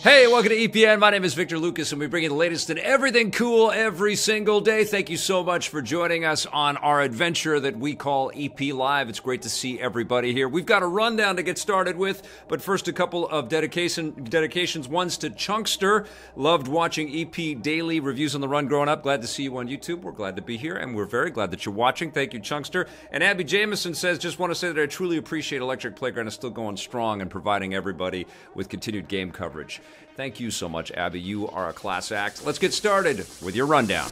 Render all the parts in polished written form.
Hey, welcome to EPN. My name is Victor Lucas, and we bring you the latest in everything cool every single day. Thank you so much for joining us on our adventure that we call EP Live. It's great to see everybody here. We've got a rundown to get started with, but first a couple of dedications. One's to Chunkster. Loved watching EP Daily Reviews on the Run growing up. Glad to see you on YouTube. We're glad to be here, and we're very glad that you're watching. Thank you, Chunkster. And Abby Jameson says, just want to say that I truly appreciate Electric Playground is still going strong and providing everybody with continued game coverage. Thank you so much, Abby. You are a class act. Let's get started with your rundown.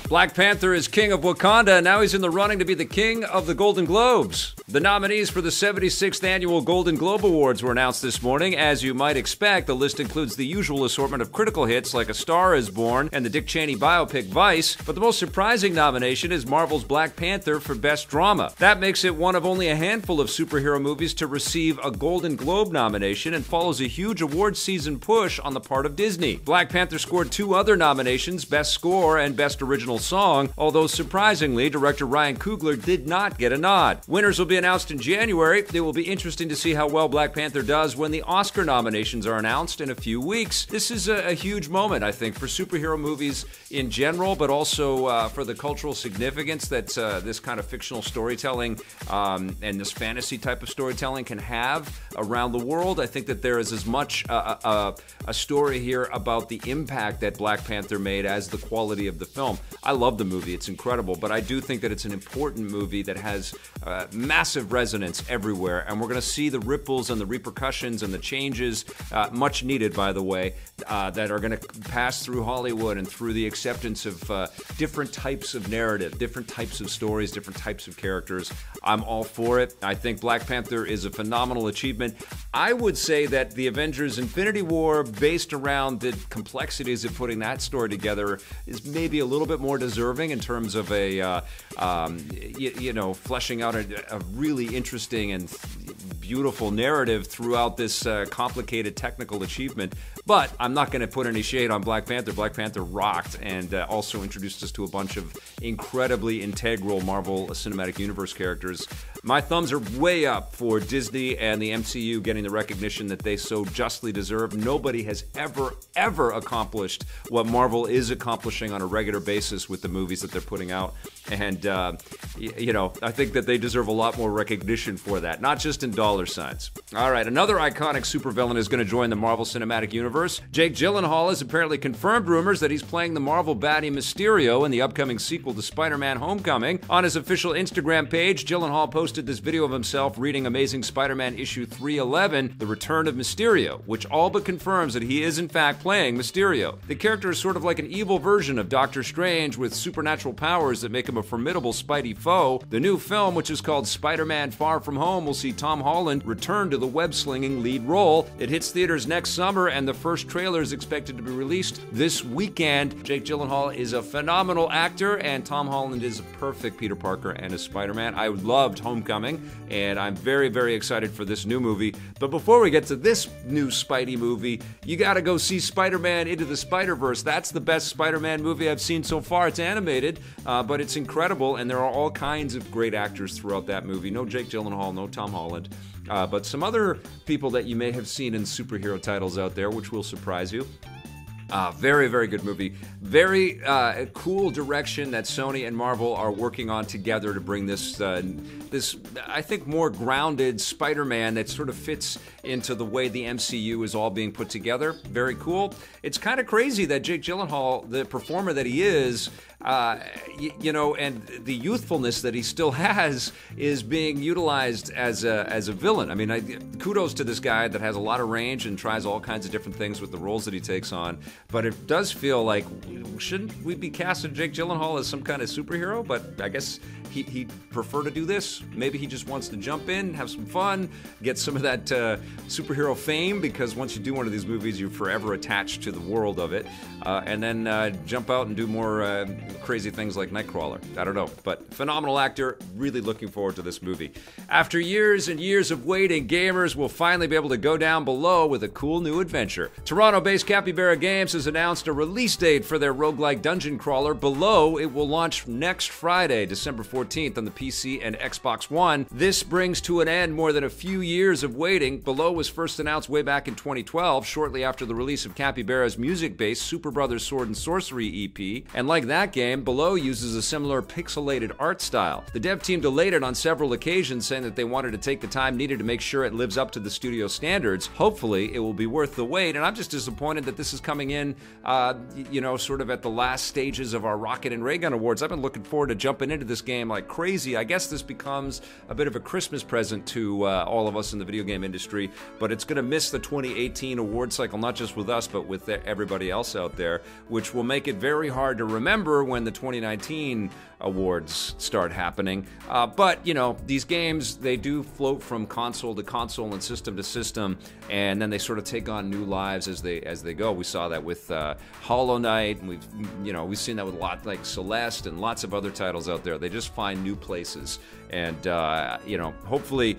Black Panther is king of Wakanda, and now he's in the running to be the king of the Golden Globes. The nominees for the 76th Annual Golden Globe Awards were announced this morning. As you might expect, the list includes the usual assortment of critical hits like A Star is Born and the Dick Cheney biopic Vice, but the most surprising nomination is Marvel's Black Panther for Best Drama. That makes it one of only a handful of superhero movies to receive a Golden Globe nomination and follows a huge award season push on the part of Disney. Black Panther scored two other nominations, Best Score and Best Original Song, although surprisingly, director Ryan Coogler did not get a nod. Winners will be announced in January. It will be interesting to see how well Black Panther does when the Oscar nominations are announced in a few weeks. This is a huge moment, I think, for superhero movies in general, but also for the cultural significance that this kind of fictional storytelling and this fantasy type of storytelling can have around the world. I think that there is as much a story here about the impact that Black Panther made as the quality of the film. I love the movie. It's incredible, but I do think that it's an important movie that has massive resonance everywhere, and we're going to see the ripples and the repercussions and the changes, much needed, by the way, that are going to pass through Hollywood and through the acceptance of different types of narrative, different types of stories, different types of characters. I'm all for it. I think Black Panther is a phenomenal achievement. I would say that the Avengers Infinity War, based around the complexities of putting that story together, is maybe a little bit more deserving in terms of a, fleshing out a really interesting and beautiful narrative throughout this complicated technical achievement. But I'm not going to put any shade on Black Panther. Black Panther rocked and also introduced us to a bunch of incredibly integral Marvel Cinematic Universe characters. My thumbs are way up for Disney and the MCU getting the recognition that they so justly deserve. Nobody has ever accomplished what Marvel is accomplishing on a regular basis with the movies that they're putting out. And, I think that they deserve a lot more recognition for that, not just in dollar signs. All right, another iconic supervillain is going to join the Marvel Cinematic Universe. Jake Gyllenhaal has apparently confirmed rumors that he's playing the Marvel baddie Mysterio in the upcoming sequel to Spider-Man Homecoming. On his official Instagram page, Gyllenhaal posted this video of himself reading Amazing Spider-Man issue 311, The Return of Mysterio, which all but confirms that he is in fact playing Mysterio. The character is sort of like an evil version of Doctor Strange with supernatural powers that make him a formidable Spidey foe. The new film, which is called Spider-Man Far From Home, will see Tom Holland return to the web-slinging lead role. It hits theaters next summer, and the first trailer is expected to be released this weekend. Jake Gyllenhaal is a phenomenal actor, and Tom Holland is a perfect Peter Parker and a Spider-Man. I loved Homecoming, and I'm very, very excited for this new movie. But before we get to this new Spidey movie, you gotta go see Spider-Man Into the Spider-Verse. That's the best Spider-Man movie I've seen so far. It's animated, but it's incredible, and there are all kinds of great actors throughout that movie. No Jake Gyllenhaal, no Tom Holland, but some other people that you may have seen in superhero titles out there, which will surprise you. Very, very good movie. Very cool direction that Sony and Marvel are working on together to bring this, I think, more grounded Spider-Man that sort of fits into the way the MCU is all being put together. Very cool. It's kind of crazy that Jake Gyllenhaal, the performer that he is, and the youthfulness that he still has is being utilized as a villain. I mean, kudos to this guy that has a lot of range and tries all kinds of different things with the roles that he takes on. But it does feel like, shouldn't we be casting Jake Gyllenhaal as some kind of superhero? But I guess he'd prefer to do this. Maybe he just wants to jump in, have some fun, get some of that superhero fame, because once you do one of these movies, you're forever attached to the world of it. And then jump out and do more crazy things like Nightcrawler. I don't know, but phenomenal actor. Really looking forward to this movie. After years and years of waiting, gamers will finally be able to go down below with a cool new adventure. Toronto-based Capybara Games has announced a release date for their roguelike dungeon crawler, Below. It will launch next Friday, December 14th on the PC and Xbox One. This brings to an end more than a few years of waiting. Below was first announced way back in 2012, shortly after the release of Capybara's music-based Super Brothers Sword and Sorcery EP. And like that game, Below uses a similar pixelated art style. The dev team delayed it on several occasions, saying that they wanted to take the time needed to make sure it lives up to the studio standards. Hopefully, it will be worth the wait, and I'm just disappointed that this is coming in, sort of at the last stages of our Rocket and Ray Gun Awards. I've been looking forward to jumping into this game like crazy. I guess this becomes a bit of a Christmas present to all of us in the video game industry, but it's going to miss the 2018 award cycle, not just with us, but with everybody else out there, which will make it very hard to remember when the 2019 awards start happening. But, these games, they do float from console to console and system to system, and then they sort of take on new lives as they go. We saw that with Hollow Knight, and we've seen that with a lot like Celeste and lots of other titles out there. They just find new places, and hopefully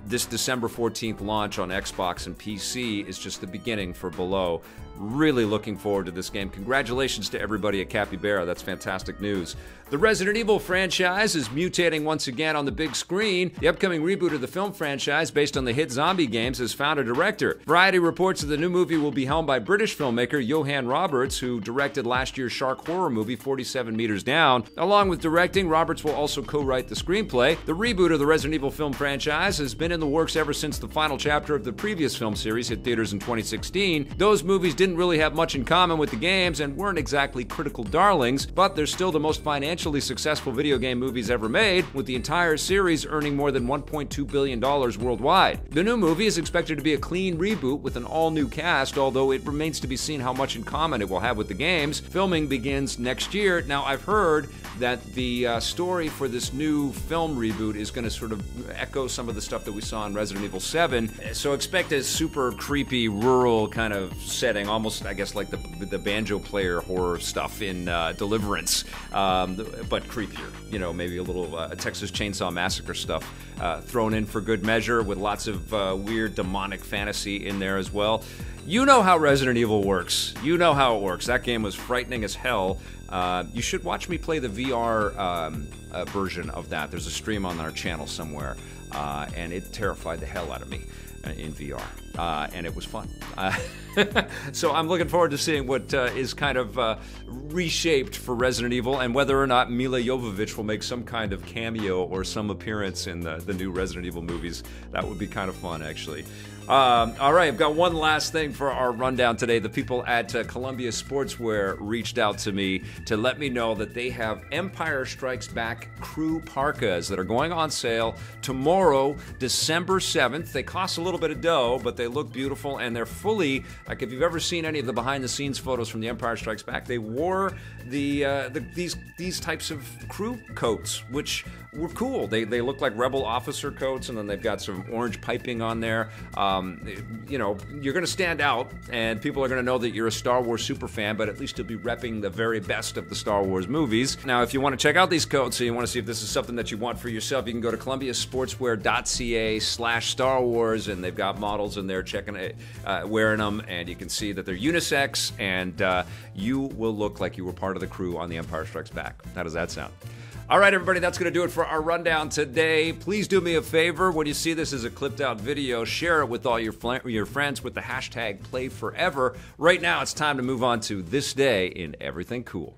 this December 14th launch on Xbox and PC is just the beginning for Below. Really looking forward to this game. Congratulations to everybody at Capybara. That's fantastic news. The Resident Evil franchise is mutating once again on the big screen. The upcoming reboot of the film franchise, based on the hit zombie games, has found a director. Variety reports that the new movie will be helmed by British filmmaker Johan Roberts, who directed last year's shark horror movie 47 Meters Down. Along with directing, Roberts will also co-write the screenplay. The reboot of the Resident Evil film franchise has been in the works ever since the final chapter of the previous film series hit theaters in 2016. Those movies didn't really have much in common with the games and weren't exactly critical darlings, but they're still the most financially successful video game movies ever made, with the entire series earning more than $1.2 billion worldwide. The new movie is expected to be a clean reboot with an all-new cast, although it remains to be seen how much in common it will have with the games. Filming begins next year. Now, I've heard that the story for this new film reboot is going to sort of echo some of the stuff that we saw in Resident Evil 7, so expect a super creepy, rural kind of setting, almost, I guess, like the banjo player horror stuff in Deliverance, but creepier. Maybe a little Texas Chainsaw Massacre stuff thrown in for good measure, with lots of weird demonic fantasy in there as well. You know how Resident Evil works. You know how it works. That game was frightening as hell. You should watch me play the VR version of that. There's a stream on our channel somewhere, and it terrified the hell out of me in VR, and it was fun. So I'm looking forward to seeing what is kind of reshaped for Resident Evil, and whether or not Mila Jovovich will make some kind of cameo or some appearance in the new Resident Evil movies. That would be kind of fun, actually. All right, I've got one last thing for our rundown today. The people at Columbia Sportswear reached out to me to let me know that they have Empire Strikes Back crew parkas that are going on sale tomorrow, December 7th. They cost a little bit of dough, but they look beautiful, and they're fully, like, if you've ever seen any of the behind-the-scenes photos from The Empire Strikes Back, they wore these types of crew coats, which were cool. They look like Rebel officer coats, and then they've got some orange piping on there. You're going to stand out, and people are going to know that you're a Star Wars super fan, but at least you'll be repping the very best of the Star Wars movies. Now, if you want to check out these coats, so you want to see if this is something that you want for yourself, you can go to columbiasportswear.ca/Star Wars, and they've got models in there wearing them, and you can see that they're unisex, and you will look like you were part of the crew on The Empire Strikes Back. How does that sound? All right, everybody, that's going to do it for our rundown today. Please do me a favor. When you see this as a clipped-out video, share it with all your friends with the hashtag #PlayForever. Right now, it's time to move on to This Day in Everything Cool.